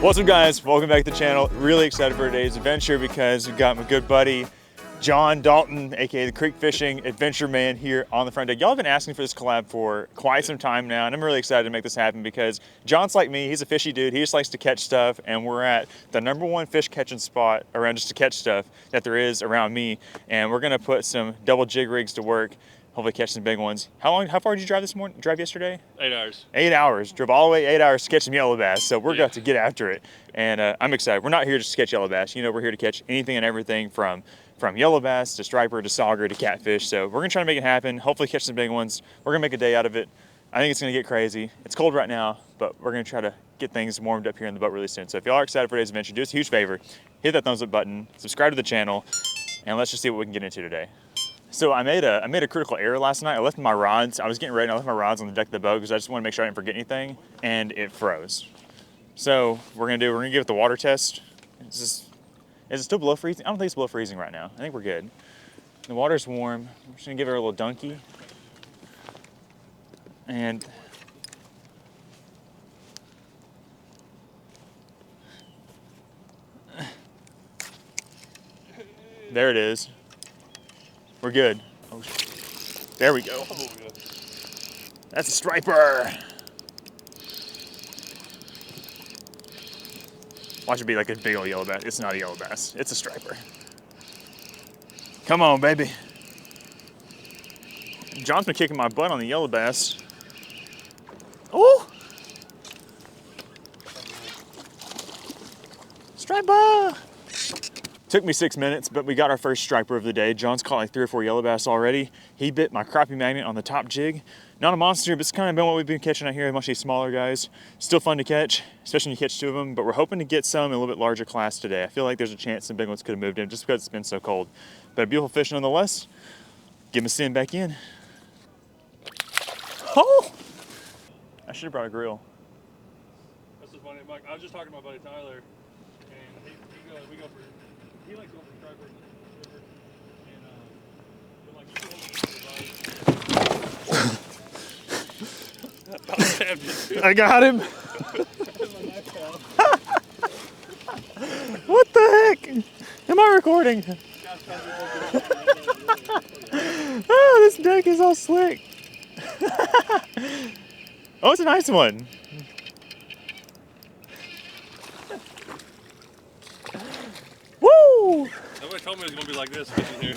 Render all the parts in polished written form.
What's up, guys? Welcome back to the channel. Really excited for today's adventure because we've got my good buddy John Dalton, aka the Creek Fishing Adventure Man, here on the front deck. Y'all have been asking for this collab for quite some time now, and I'm really excited to make this happen because John's like me. He's a fishy dude. He just likes to catch stuff, and we're at the #1 fish catching spot around just to catch stuff that there is around me, and we're gonna put some double jig rigs to work. Hopefully catch some big ones. How far did you drive drive yesterday? 8 hours. 8 hours. Drove all the way 8 hours to catch some yellow bass. So we're going to get after it. And I'm excited. We're not here just to catch yellow bass. You know, we're here to catch anything and everything from yellow bass to striper to sauger to catfish. So we're going to try to make it happen. Hopefully catch some big ones. We're going to make a day out of it. I think it's going to get crazy. It's cold right now, but we're going to try to get things warmed up here in the boat really soon. So if y'all are excited for today's adventure, do us a huge favor. Hit that thumbs up button, subscribe to the channel, and let's just see what we can get into today. So I made a critical error last night. I left my rods. I was getting ready and I left my rods on the deck of the boat because I just want to make sure I didn't forget anything, and it froze. So we're gonna give it the water test. Is it still below freezing? I don't think it's below freezing right now. I think we're good. The water's warm. I'm just gonna give it a little dunky. And there it is. We're good. Oh, there we go. That's a striper. Watch it be like a big old yellow bass. It's not a yellow bass. It's a striper. Come on, baby. John's been kicking my butt on the yellow bass. Oh! Striper! Took me 6 minutes, but we got our first striper of the day. John's caught like 3 or 4 yellow bass already. He bit my crappie magnet on the top jig. Not a monster, but it's kind of been what we've been catching out here, much these smaller guys. Still fun to catch, especially when you catch 2 of them, but we're hoping to get some in a little bit larger class today. I feel like there's a chance some big ones could have moved in just because it's been so cold. But a beautiful fish nonetheless. Give him a send back in. Oh! I should have brought a grill. That's just funny. I was just talking to my buddy Tyler, and we go for. He likes going for striper in the river, and I got him. What the heck? Am I recording? Oh, this deck is all slick. Oh, it's a nice one. Woo! Nobody told me it was gonna be like this fishing here.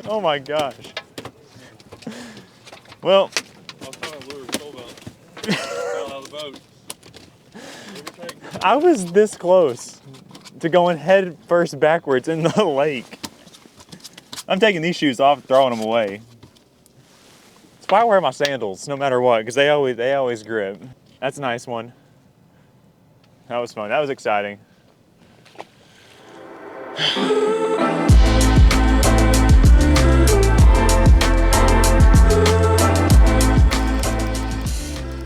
Oh my gosh. Well, I was trying to lure a soul belt. Fell out of the boat. I was this close to going head first backwards in the lake. I'm taking these shoes off and throwing them away. That's why I wear my sandals no matter what, because they always grip. That's a nice one. That was fun. That was exciting. I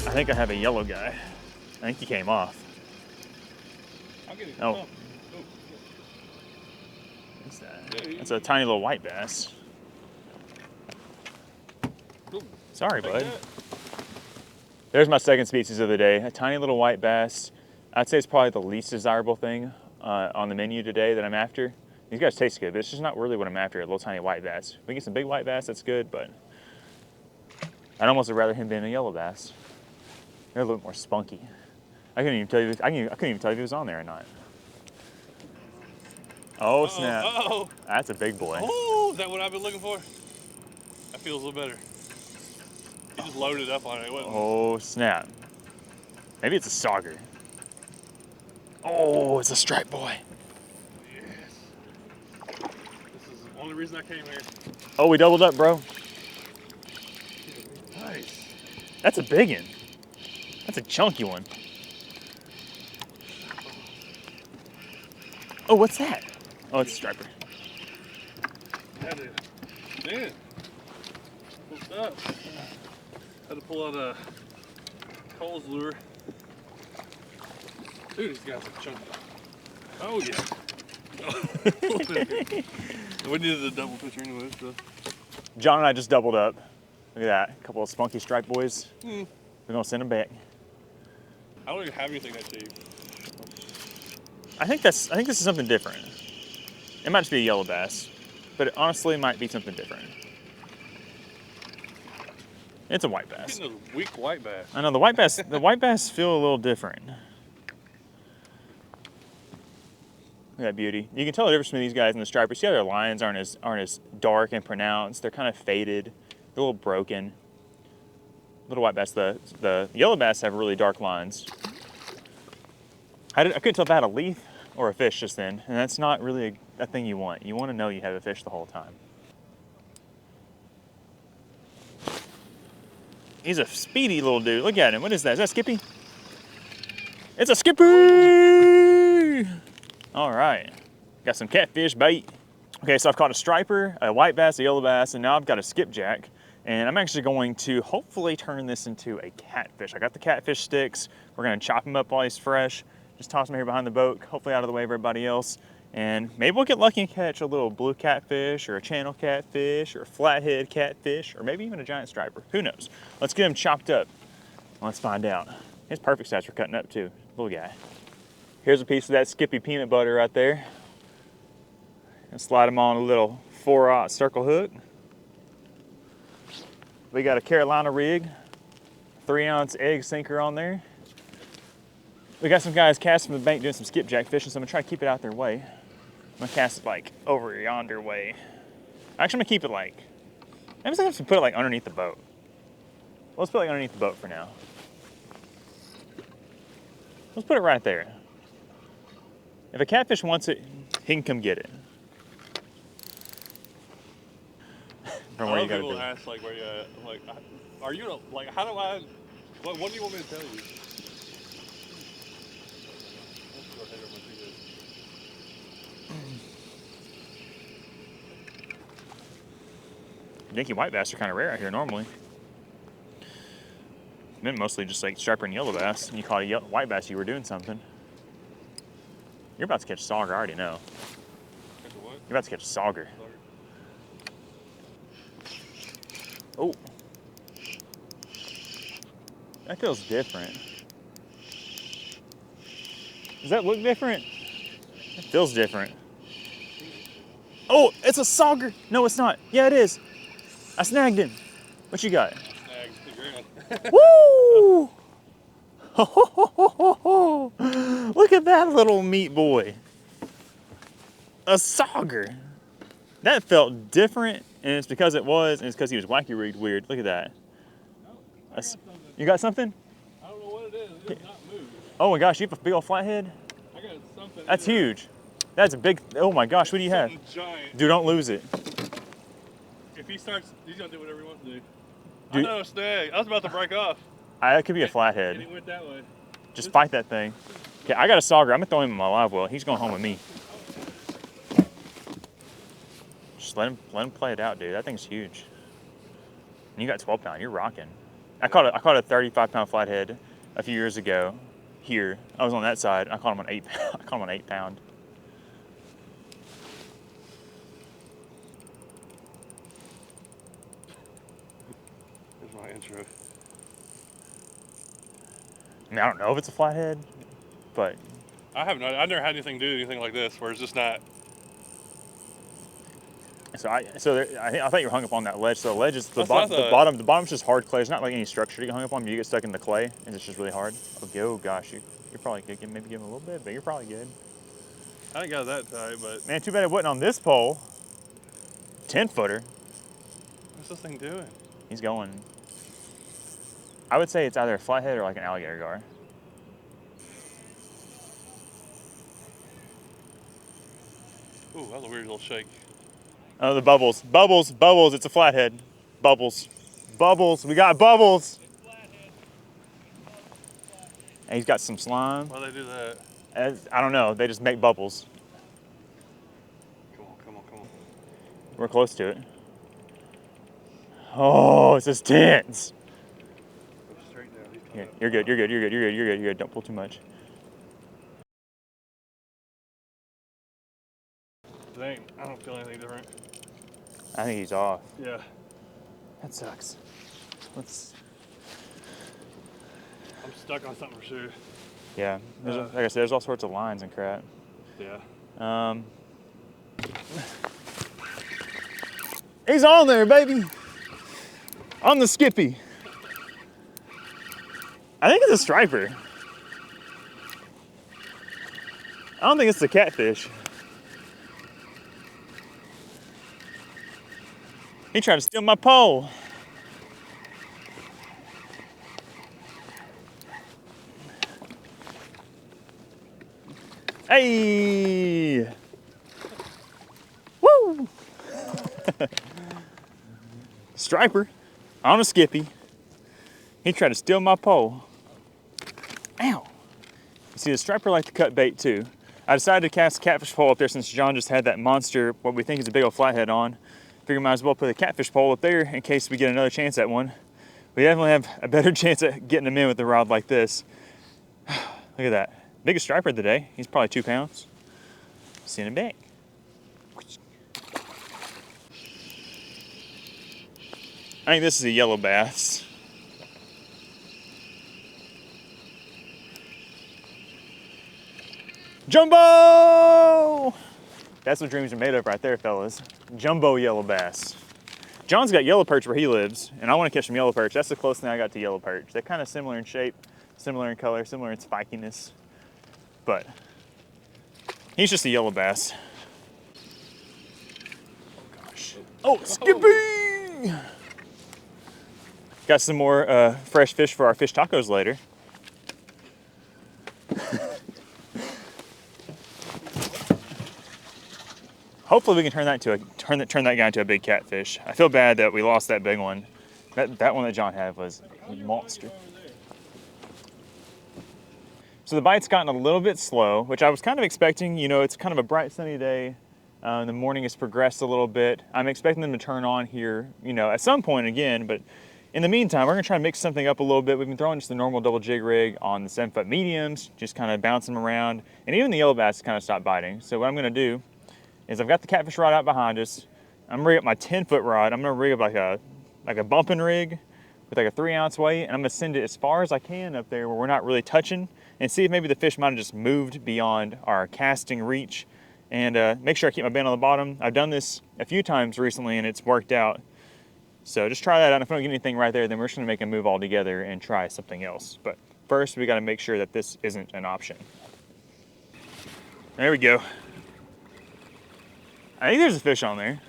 think I have a yellow guy. I think he came off. I'll get it. Oh. What's that? That's a tiny little white bass. Sorry, bud. There's my second species of the day. A tiny little white bass. I'd say it's probably the least desirable thing on the menu today that I'm after. These guys taste good, but it's just not really what I'm after, a little tiny white bass. If we get some big white bass, that's good, but I'd almost rather him be in a yellow bass. They're a little more spunky. I couldn't even tell you if he was on there or not. Oh, snap. Uh-oh. That's a big boy. Oh, is that what I've been looking for? That feels a little better. He just loaded up on it. Oh, snap. Maybe it's a sauger. Oh, it's a stripe boy. Yes. This is the only reason I came here. Oh, we doubled up, bro. Nice. That's a big one. That's a chunky one. Oh, what's that? Oh, it's a striper. That is. Man. Cool stuff. Had to pull out a Cole's lure. Dude, these guys are chunky. Oh, yeah. We needed a double picture anyway, so. John and I just doubled up. Look at that, a couple of spunky strike boys. We're gonna send them back. I don't even have anything that cheap. I think this is something different. It might just be a yellow bass, but it honestly might be something different. It's a white bass. Getting those weak white bass. I know the white bass feel a little different. Look at that beauty. You can tell the difference between these guys and the stripers. See how their lines aren't as dark and pronounced. They're kind of faded. They're a little broken. Little white bass. The yellow bass have really dark lines. I couldn't tell if I had a leaf or a fish just then, and that's not really a thing you want. You want to know you have a fish the whole time. He's a speedy little dude. Look at him. What is that? Is that Skippy? It's a Skippy! All right. Got some catfish bait. Okay, so I've caught a striper, a white bass, a yellow bass, and now I've got a skipjack. And I'm actually going to hopefully turn this into a catfish. I got the catfish sticks. We're gonna chop him up while he's fresh. Just toss him here behind the boat, hopefully out of the way of everybody else. And maybe we'll get lucky and catch a little blue catfish or a channel catfish or a flathead catfish or maybe even a giant striper. Who knows? Let's get him chopped up. Let's find out. He's perfect size for cutting up too, little guy. Here's a piece of that Skippy peanut butter right there. And slide him on a little 4/0 circle hook. We got a Carolina rig, 3-ounce egg sinker on there. We got some guys casting from the bank doing some skipjack fishing, so I'm gonna try to keep it out their way. I'm gonna cast it like over yonder way. Actually, I'm gonna keep it like, maybe I'm gonna put it like underneath the boat. Let's put it like underneath the boat for now. Let's put it right there. If a catfish wants it, he can come get it. From where you gotta people be. ask like where you at. I'm like, are you like? How do I? What do you want me to tell you? Dinky white bass are kind of rare out here normally. Been mostly just like striper and yellow bass. And you caught a white bass, you were doing something. You're about to catch a sauger, I already know. Catch a what? You're about to catch a sauger. Oh. That feels different. Does that look different? It feels different. Oh, it's a sauger. No, it's not. Yeah, it is. I snagged him. What you got? Woo! Look at that little meat boy. A sauger. That felt different, and it's because it was, and it's because he was wacky rigged weird. Look at that. No, You got something? I don't know what it is. It does not move. Oh my gosh, you have a big old flathead? I got something. That's huge. That's a big, oh my gosh, what do you have? Giant. Dude, don't lose it. If he starts, he's gonna do whatever he wants to do. Dude. I know, snag. I was about to break off. That could be a And flathead. he went that way. Just fight that thing. Okay, I got a sauger. I'm gonna throw him in my live well. He's going home with me. Just let him play it out, dude. That thing's huge. And you got 12 pound. You're rocking. I caught a 35-pound flathead a few years ago. Here, I was on that side. I caught him on 8. I caught him on 8 pound. Here's my intro. I mean, I don't know if it's a flathead, but I've never had anything do anything like this where it's just not. I thought you were hung up on that ledge. So the ledge is the That's bottom. The bottom's just hard clay. It's not like any structure to get hung up on. But you get stuck in the clay, and it's just really hard. Oh gosh, you're probably good. Maybe give him a little bit, but you're probably good. I ain't got that tight, but Man, too bad it wasn't on this pole. 10-footer. what's this thing doing? He's going. I would say it's either a flathead or like an alligator gar. Ooh, that was a weird little shake. Oh, the bubbles. Bubbles, bubbles. It's a flathead. Bubbles. Bubbles. We got bubbles. And he's got some slime. Why they do that? I don't know. They just make bubbles. Come on, come on, come on. We're close to it. Oh, it's just tense. Go straight down. He's coming Yeah, up. you're good. You're good. You're good. You're good. You're good. Don't pull too much. Dang, I don't feel anything different. I think he's off. Yeah. That sucks. Let's. I'm stuck on something for sure. Yeah, like I said, there's all sorts of lines and crap. Yeah. He's on there, baby. On the skippy. I think it's a striper. I don't think it's a catfish. He tried to steal my pole. Hey! Woo! Striper on a skippy. He tried to steal my pole. Ow! You see, the striper like to cut bait too. I decided to cast a catfish pole up there since John just had that monster, what we think is a big old flathead on. Figure might as well put a catfish pole up there in case we get another chance at one. We definitely have a better chance at getting them in with a rod like this. Look at that. Biggest striper of the day. He's probably 2 pounds. Send him back. I think this is a yellow bass. Jumbo! That's what dreams are made of right there, fellas. Jumbo yellow bass. John's got yellow perch where he lives, and I want to catch some yellow perch. That's the closest thing I got to yellow perch. They're kind of similar in shape, similar in color, similar in spikiness, but he's just a yellow bass. Oh gosh. Oh, skippy! Got some more fresh fish for our fish tacos later. Hopefully we can turn that guy into a big catfish. I feel bad that we lost that big one. That one that John had was a monster. So the bite's gotten a little bit slow, which I was kind of expecting. You know, it's kind of a bright sunny day. The morning has progressed a little bit. I'm expecting them to turn on here, you know, at some point again, but in the meantime, we're gonna try to mix something up a little bit. We've been throwing just the normal double jig rig on the 7-foot mediums, just kind of bouncing them around. And even the yellow bass kind of stopped biting. So what I'm gonna do is I've got the catfish rod out behind us. I'm gonna rig up my 10-foot rod. I'm gonna rig up like a bumping rig with like a 3-ounce weight, and I'm gonna send it as far as I can up there where we're not really touching, and see if maybe the fish might have just moved beyond our casting reach, and make sure I keep my band on the bottom. I've done this a few times recently and it's worked out. So just try that out. If I don't get anything right there, then we're just gonna make a move all together and try something else. But first we gotta make sure that this isn't an option. There we go. I think there's a fish on there.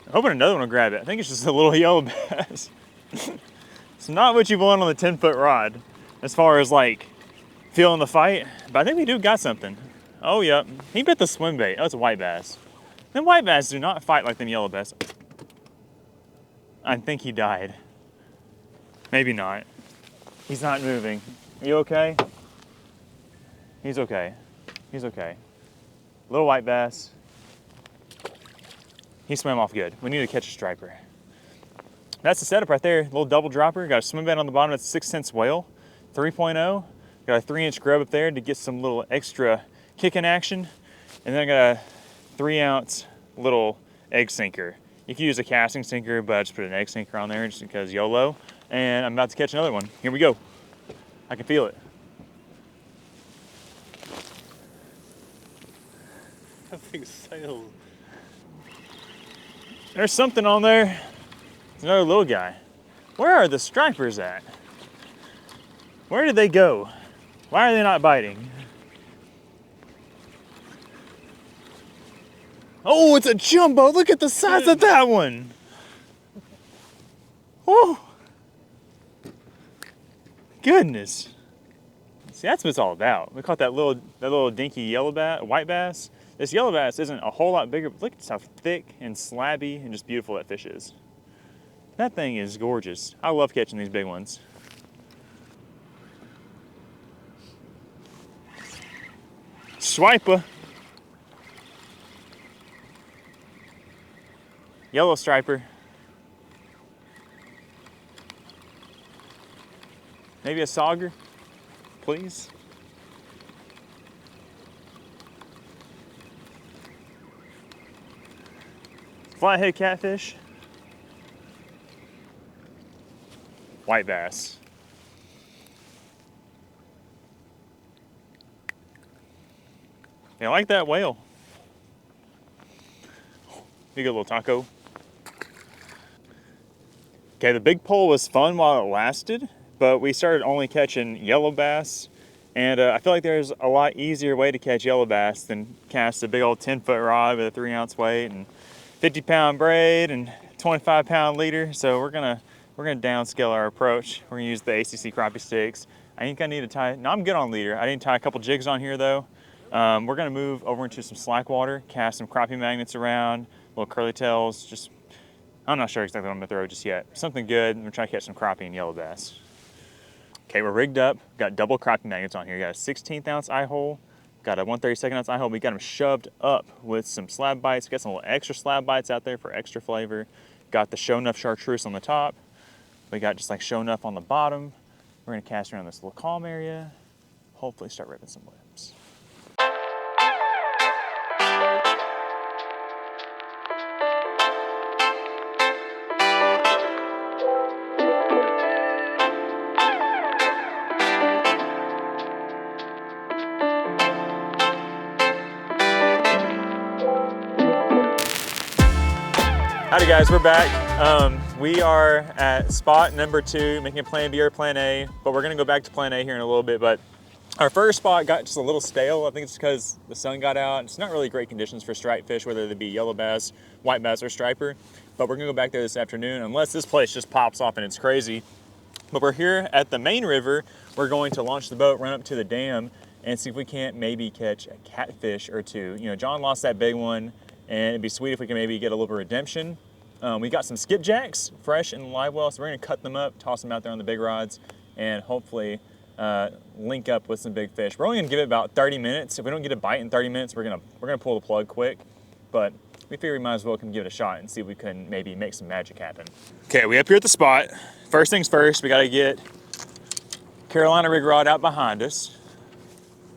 I'm hoping another one will grab it. I think it's just a little yellow bass. It's not what you want on the 10-foot rod as far as like feeling the fight, but I think we do got something. Oh, yep. He bit the swim bait. Oh, it's a white bass. Them white bass do not fight like them yellow bass. I think he died. Maybe not. He's not moving. You okay? He's okay. He's okay. Little white bass. He swam off good. We need to catch a striper. That's the setup right there. Little double dropper. Got a swim bait on the bottom. That's a 6 cents whale. 3.0. Got a 3-inch grub up there to get some little extra kicking action. And then I got a 3-ounce little egg sinker. You can use a casting sinker, but I just put an egg sinker on there just because YOLO. And I'm about to catch another one. Here we go. I can feel it. That thing sailed. There's something on there. It's another little guy. Where are the stripers at? Where did they go? Why are they not biting? Oh, it's a jumbo. Look at the size of that one. Oh, goodness. See, that's what it's all about. We caught that little dinky white bass. This yellow bass isn't a whole lot bigger, but look at how thick and slabby and just beautiful that fish is. That thing is gorgeous. I love catching these big ones. Swiper. Yellow striper. Maybe a sauger, please. Flathead catfish. White bass. They like that whale. You get a little taco. Okay, the big pole was fun while it lasted, but we started only catching yellow bass. And I feel like there's a lot easier way to catch yellow bass than cast a big old 10-foot rod with a 3-ounce weight and 50-pound braid and 25-pound leader. So we're gonna downscale our approach. We're gonna use the ACC crappie sticks. I think I need to tie, no, I'm good on leader. I didn't tie a couple jigs on here though. We're gonna move over into some slack water, cast some crappie magnets around, little curly tails, just, I'm not sure exactly what I'm gonna throw just yet. Something good, and we're trying to catch some crappie and yellow bass. Okay, we're rigged up, got double crappie magnets on here. Got a 16th-ounce eye hole, got a 1/32-ounce eye hole. We got them shoved up with some slab bites. Got some little extra slab bites out there for extra flavor. Got the Show Enough chartreuse on the top. We got just like Show Enough on the bottom. We're gonna cast around this little calm area. Hopefully start ripping some lips. Howdy guys, we're back. We are at spot number 2, making a plan B or plan A, but we're gonna go back to plan A here in a little bit. But our first spot got just a little stale. I think it's because the sun got out. It's not really great conditions for striped fish, whether they be yellow bass, white bass, or striper. But we're gonna go back there this afternoon, unless this place just pops off and it's crazy. But we're here at the main river. We're going to launch the boat, run up to the dam, and see if we can't maybe catch a catfish or two. You know, John lost that big one, and it'd be sweet if we can maybe get a little bit of redemption. We got some skipjacks, fresh and live well, so we're gonna cut them up, toss them out there on the big rods, and hopefully link up with some big fish. We're only gonna give it about 30 minutes. If we don't get a bite in 30 minutes, we're gonna pull the plug quick. But we figure we might as well come give it a shot and see if we can maybe make some magic happen. Okay, we up here at the spot. First things first, we gotta get Carolina rig rod out behind us.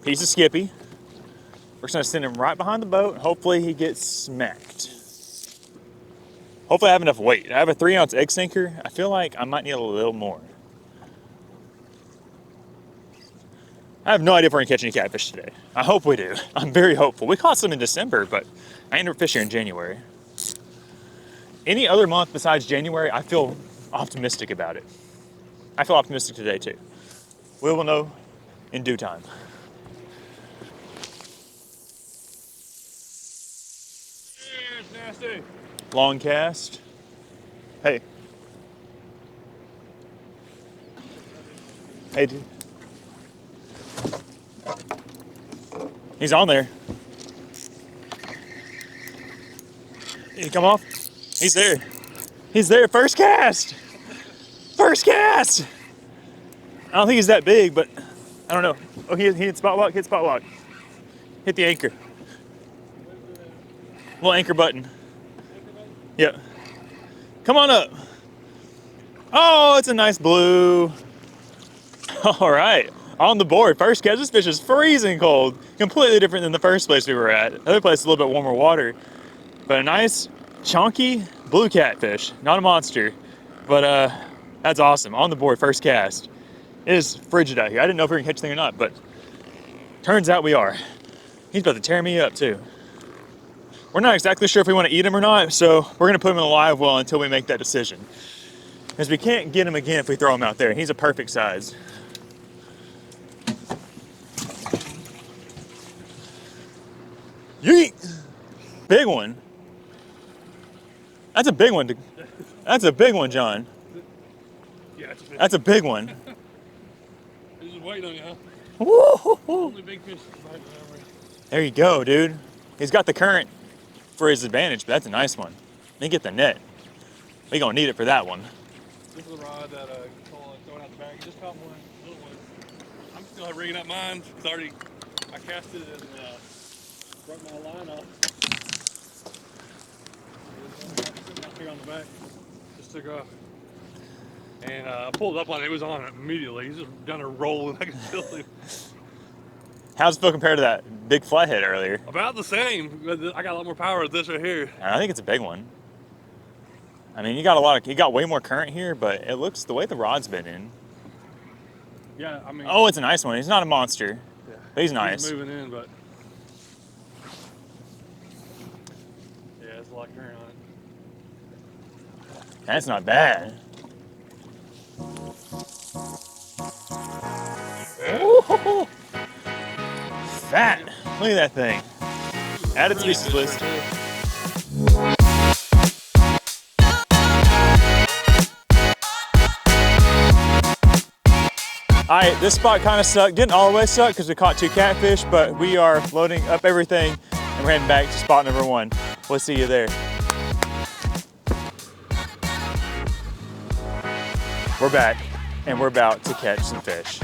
Piece of Skippy. We're just gonna send him right behind the boat. Hopefully he gets smacked. Hopefully I have enough weight. I have a 3-ounce egg sinker. I feel like I might need a little more. I have no idea if we're gonna catch any catfish today. I hope we do. I'm very hopeful. We caught some in December, but I ended up fishing in January. Any other month besides January, I feel optimistic about it. I feel optimistic today too. We will know in due time. Yeah, it's nasty. Long cast. Hey. Hey, dude. He's on there. Did he come off? He's there. He's there. First cast. First cast. I don't think he's that big, but I don't know. Oh, he hit spot lock. Hit spot lock. Hit the anchor. Little anchor button. Yep. Come on up. Oh, it's a nice blue. All right. On the board. First catch. This fish is freezing cold. Completely different than the first place we were at. The other place is a little bit warmer water. But a nice, chunky blue catfish. Not a monster. But that's awesome. On the board. First cast. It is frigid out here. I didn't know if we were going to catch anything or not, but turns out we are. He's about to tear me up, too. We're not exactly sure if we want to eat him or not, so we're going to put him in a live well until we make that decision. Because we can't get him again if we throw him out there. He's a perfect size. Yeet! Big one. That's a big one. That's a big one, John. Yeah, it's a big. That's a big one. He's just waiting on you, huh? Woo-hoo-hoo. Only big fish is biting over. There you go, dude. He's got the current for his advantage, but that's a nice one. Let me get the net. We gonna need it for that one. This is a rod that Cole throwing out the bag. He just caught one, little one. I'm still rigging up mine. It's already, I casted it and broke my line off. Up here on the back, just took off. And I pulled up on it. It was on it immediately. He's just down there rolling. I can feel him. How's it feel compared to that big flathead earlier? About the same. I got a lot more power with this right here. I think it's a big one. I mean, you got way more current here, but it looks the way the rod's been in. Yeah, I mean. Oh, it's a nice one. He's not a monster. Yeah, but he's nice. He's moving in, but. That's not bad. Ooh, fat. Look at that thing. Add it to species list. All right, this spot kind of sucked. Didn't all the way suck because we caught 2 catfish, but we are loading up everything and we're heading back to spot number 1. We'll see you there. We're back and we're about to catch some fish.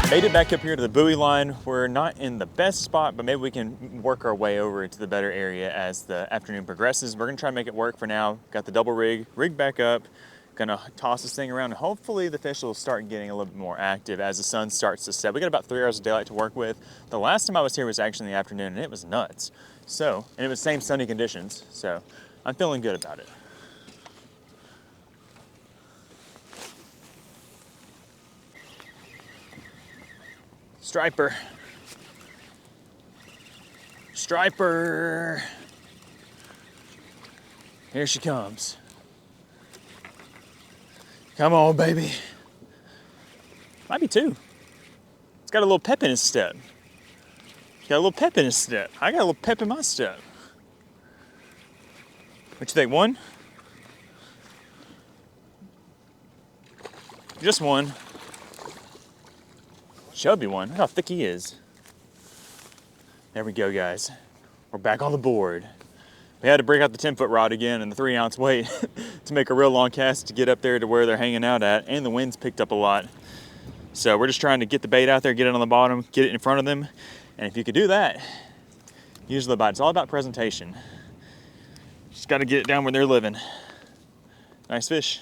Made it back up here to the buoy line. We're not in the best spot, but maybe we can work our way over into the better area as the afternoon progresses. We're gonna try and make it work for now. Got the double rig back up. Gonna toss this thing around and hopefully the fish will start getting a little bit more active as the sun starts to set. We got about 3 hours of daylight to work with. The last time I was here was actually in the afternoon and it was nuts. So, and it was same sunny conditions. So I'm feeling good about it. Striper. Striper. Here she comes. Come on, baby. Might be 2. It's got a little pep in his step. Got a little pep in his step. I got a little pep in my step. What you think, 1? Just 1. Chubby one. Look how thick he is. There we go, guys. We're back on the board. We had to break out the 10-foot rod again and the 3-ounce weight to make a real long cast to get up there to where they're hanging out at, and the wind's picked up a lot. So we're just trying to get the bait out there, get it on the bottom, get it in front of them, and if you could do that, usually the bite. It's all about presentation. Just got to get it down where they're living. Nice fish.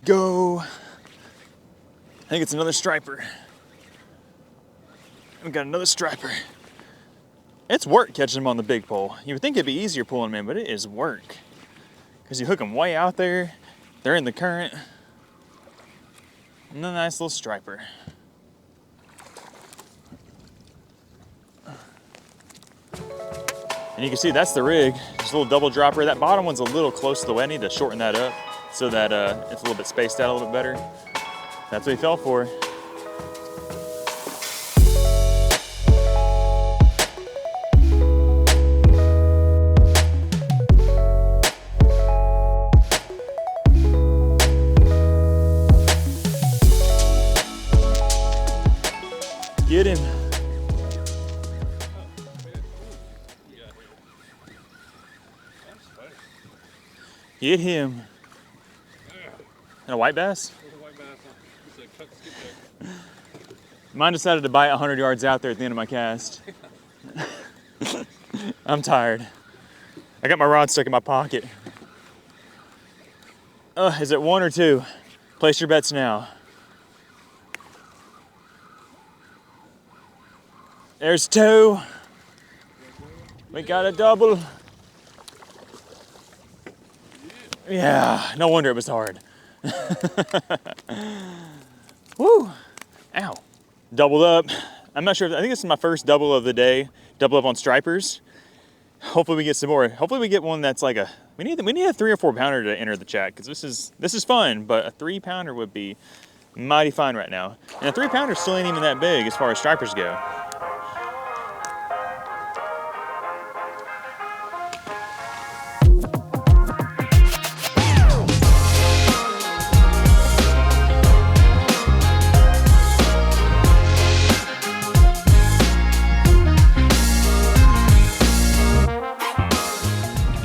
Go. I think it's another striper. We got another striper. It's work catching them on the big pole. You would think it'd be easier pulling them in, but it is work. Because you hook them way out there, they're in the current. And a nice little striper. And you can see that's the rig. Just a little double dropper. That bottom one's a little close to the way. I need to shorten that up so that it's a little bit spaced out a little bit better. That's what he fell for. Get him. Get him. And a white bass? Mine decided to bite 100 yards out there at the end of my cast. I'm tired. I got my rod stuck in my pocket. Is it 1 or 2? Place your bets now. There's 2. We got a double. Yeah, no wonder it was hard. Woo, ow. Doubled up. I'm not sure, I think this is my first double of the day. Double up on stripers. Hopefully we get some more. Hopefully we get one that's like a, we need a 3 or 4 pounder to enter the chat, because this is fun, but a 3 pounder would be mighty fine right now. And a 3 pounder still ain't even that big as far as stripers go.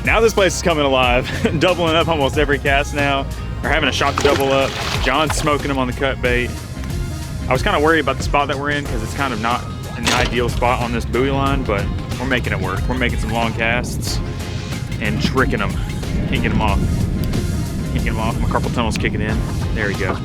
Now this place is coming alive, doubling up almost every cast now. We're having a shot to double up. John's smoking them on the cut bait. I was kind of worried about the spot that we're in because it's kind of not an ideal spot on this buoy line, but we're making it work. We're making some long casts and tricking them. Can't get them off. Can't get them off. My carpal tunnel's kicking in. There we go.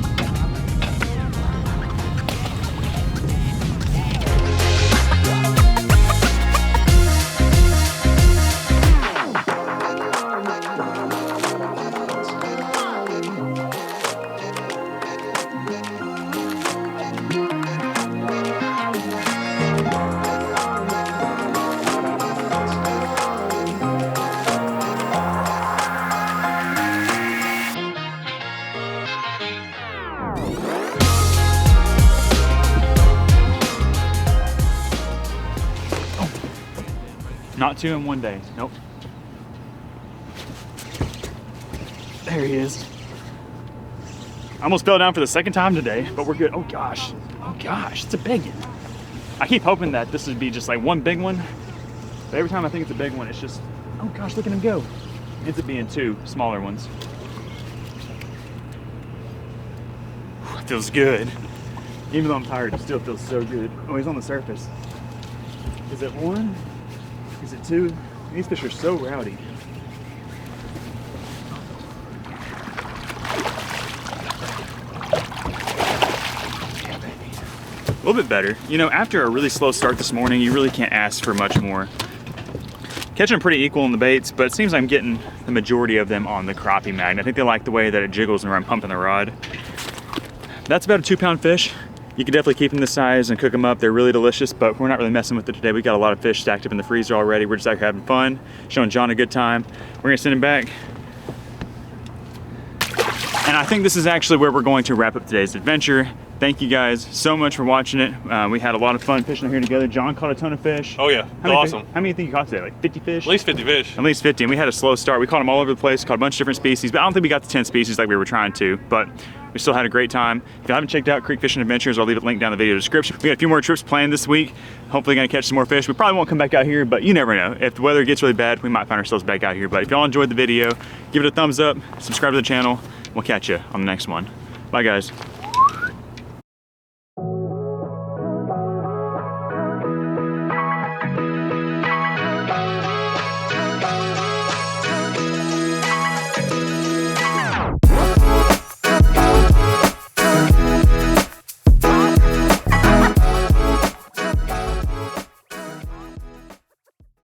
Not 2 in one day. Nope. There he is. I almost fell down for the second time today, but we're good. Oh gosh. Oh gosh, it's a big one. I keep hoping that this would be just like one big one, but every time I think it's a big one, it's just, oh gosh, look at him go. It ends up being 2 smaller ones. It feels good. Even though I'm tired, it still feels so good. Oh, he's on the surface. Is it 1? Is it 2? These fish are so rowdy. A little bit better. You know, after a really slow start this morning, you really can't ask for much more. Catching them pretty equal in the baits, but it seems like I'm getting the majority of them on the crappie magnet. I think they like the way that it jiggles whenever I'm pumping the rod. That's about a 2-pound fish. You can definitely keep them this size and cook them up. They're really delicious, but we're not really messing with it today. We got a lot of fish stacked up in the freezer already. We're just out here having fun, showing John a good time. We're gonna send him back. And I think this is actually where we're going to wrap up today's adventure. Thank you guys so much for watching it. We had a lot of fun fishing here together. John caught a ton of fish. Oh yeah, awesome. How many do you think you caught today? Like 50 fish? At least 50 fish. At least 50, and we had a slow start. We caught them all over the place, caught a bunch of different species, but I don't think we got to 10 species like we were trying to, but we still had a great time. If you haven't checked out Creek Fishing Adventures, I'll leave a link down in the video description. We got a few more trips planned this week. Hopefully gonna catch some more fish. We probably won't come back out here, but you never know. If the weather gets really bad, we might find ourselves back out here. But if y'all enjoyed the video, give it a thumbs up, subscribe to the channel. We'll catch you on the next one. Bye guys.